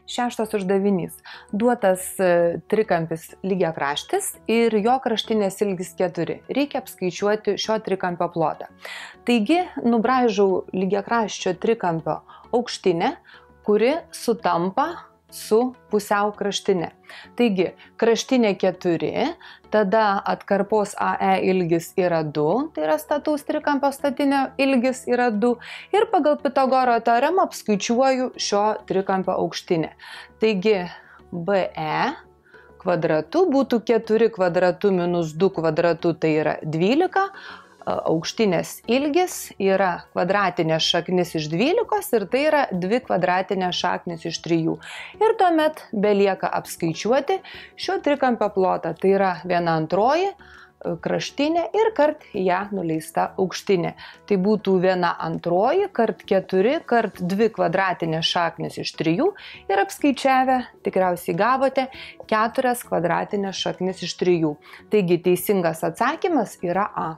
Šeštas uždavinys. Duotas trikampis lygiakraštis ir jo kraštinės ilgis 4. Reikia apskaičiuoti šio trikampio plotą. Taigi, nubraižau lygiakraščio trikampio aukštinę, kuri sutampa su pusiau kraštinė. Taigi, kraštinė 4, tada atkarpos AE ilgis yra 2, tai yra stataus trikampio statinio ilgis yra 2 ir pagal Pitagoro teoremą apskaičiuoju šio trikampio aukštinę. Taigi, BE kvadratu būtų 4 kvadratu minus 2 kvadratu, tai yra 12. Aukštinės ilgis yra kvadratinės šaknis iš 12 ir tai yra 2 kvadratinės šaknis iš 3. Ir tuomet belieka apskaičiuoti šio trikampio plotą. Tai yra 1/2 kraštinė ir kart ją nuleista aukštinė. Tai būtų 1/2 kart 4 kart 2 kvadratinės šaknis iš 3 ir apskaičiavę tikriausiai gavote 4 kvadratinės šaknis iš 3. Taigi teisingas atsakymas yra A.